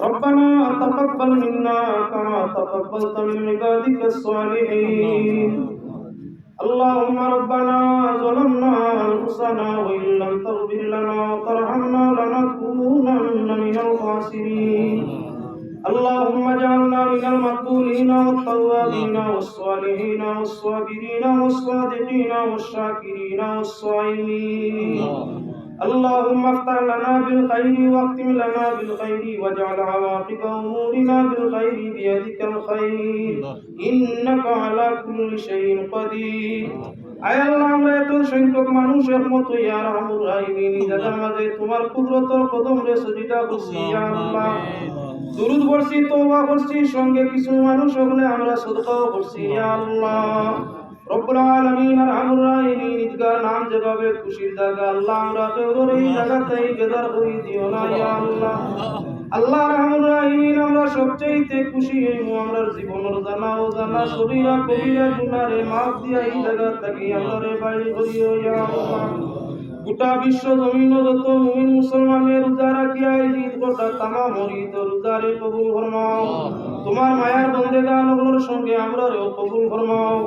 ربنا تقبل منا كما تقبلت من عبادك الصالحين اللهم ربنا ظلمنا أنفسنا وإن لم تغفر لنا وترحمنا لنكونن من الخاسرين اللهم اجعلنا من المقبولين والتوابين والصالحين والصابرين والصادقين والشاكرين والصائمين اللهم افتح لنا بالخير واختم لنا بالخير واجعل عواقب امورنا بالخير بيدك الخير انك على كل شيء قدير আয় আল্লাহ আমরা এত সংখ্যক মানুষ একমত ইয়া রাহমানুর রাহিমিন যাদের মাঝে তোমার কুদরতের কদমে সজদা করছি ইয়া আল্লাহ দুরূদ পড়ছি তওবা করছি সঙ্গে কিছু মানুষ হলে আমরা সদকাও করছি ইয়া আল্লাহ রব্বুল আলামিন আরহামুর রাহিমিন ইদগার নাম যেভাবে খুশির জায়গা আল্লাহ আমরা তোর এই জায়গাতেই বেদার করে দিও না ইয়া আল্লাহ আল্লাহ আরহামুর রাহিমিন আমরা সবচেয়ে খুশি হই আমরার জীবনের জানা ও জানা সগীরা কবিরা গুনাহে মাফ দিয়া এই জায়গা থেকে আমারে বাইরে করিও ইয়া আল্লাহ গোটা বিশ্ব জমিন যত মুমিন মুসলমানের রোজা রাখিয়া ঈদ গোটা তামাম ঈদ রোজারে কবুল ফরমাও তোমার মায়ার বন্দেগানগুলোর সঙ্গে আমরাও কবুল ফরমাও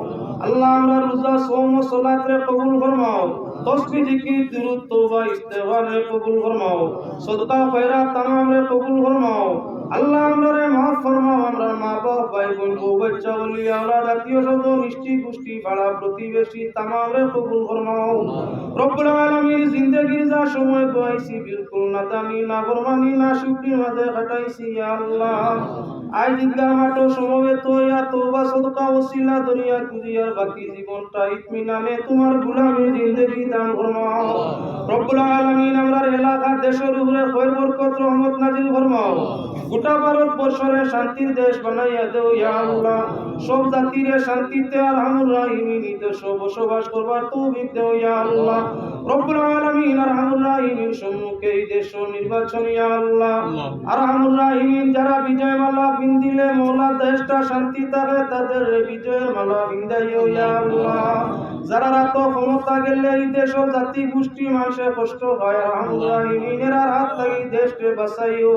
আল্লাহ আমরা রোজা সওম ও সালাতরে কবুল ফরমাও তসবিহ জিকির দুরূদ তওবা ইস্তেগফারে কবুল ফরমাও সদকা খয়রাত তামামরে কবুল ফরমাও আল্লাহ আমরারে মাফ ফরমাও আমরা মা বাপ ভাই বোন বউ বাচ্চা ওলি আওলাদ আত্মীয় স্বজন মিষ্টি গোষ্ঠী পাড়া প্রতিবেশী তামামরে কবুল ফরমাও রব্বুল আলামিন জিন্দেগির যা সময় গয়াইছি বিলকুল নাদানি না ফরমানি না শুকরির মাঝে কাটাইছি ইয়া আল্লাহ আজ ঈদগাহ মাঠে সমবেত হইয়া তওবা সদকা ওসিলা দুনিয়া দুনিয়ার বাকি জীবনটা ইতমিনানে তোমার গোলামি জিন্দেগি দান ফরমাও রব্বুল আলামিন আমরার এলাকা দেশের উপরে খৈর বরকত রহমত নাজিল ফরমাও গোটা ভারতবর্ষে শান্তির দেশ বানাইয়া দেও ইয়া আল্লাহ সব জাতিরে শান্তিতে আরহামুর রাহিমিন দেশে বসবাস করবার তৌফিক দেও ইয়া আল্লাহ রব্বুল আলামিন আরহামুর রাহিমিন সম্মুখে এই দেশ নির্বাচন ইয়া আল্লাহ আরহামুর রাহিমিন যারা বিজয় মালা বিন্দিলে মওলা দেশটা শান্তি থাকে তাদের বিজয়ের মালা বিন্দাইও ইয়া আল্লাহ যারা রাত ক্ষমতা গেলে এই দেশের জাতি গোষ্ঠী মানুষের কষ্ট হয় আরহামুর রাহিমিনের হাত থেকে দেশকে বাঁচাইও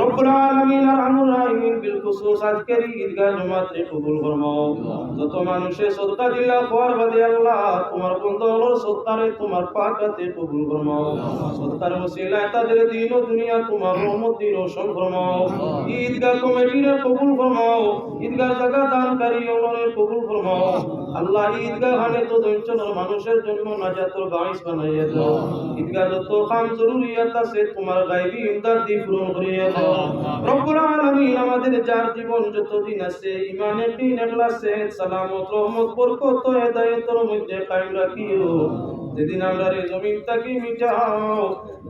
রব্বুল আলামিন আরহামুর রাহিমিন বিল খুসুস আজকের ঈদগাহ জমাতে কবুল ফরমাও যত মানুষে সদকা দিলা পর বাদে আল্লাহ তোমার বন্ধুর সদকারে তোমার পাকাতে কবুল ফরমাও সদকার ওসিলায় তাদের দিন ও দুনিয়া তোমার রহমত দিন ও সব ফরমাও ঈদগাহ কমিটির কবুল ফরমাও ঈদগাহ জায়গা দানকারী ওনার কবুল ফরমাও আল্লাহ ঈদগাহ হানে তো দঞ্চনের মানুষের জন্য নাজাতের বাঈস বানাইয়া দাও ঈদগাহ যত কাম জরুরিয়াত আছে তোমার গায়বী ইমদাদ দিয়ে পূরণ করিয়া দাও রব্বুল আলামিন আমাদের যার জীবন যতদিন আছে ঈমানে দ্বীন ইখলাসে সালামত রহমত বরকত ও হেদায়েতের মধ্যে কায়েম রাখিও যেদিন আমরা এই জমিন থেকে মিটাও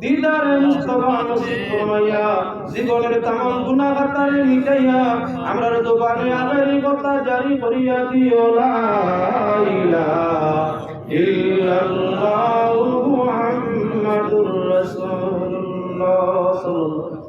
দিদারে মুস্তাফা নসিব ফরমাইয়া জীবনের तमाम গুনাহ খাতারে মিটাইয়া আমরার জবানে আখেরি কথা জারি করিয়া দিও লা ইলাহা ইল্লাল্লাহু মুহাম্মাদুর রাসূলুল্লাহ সাল্লাল্লাহু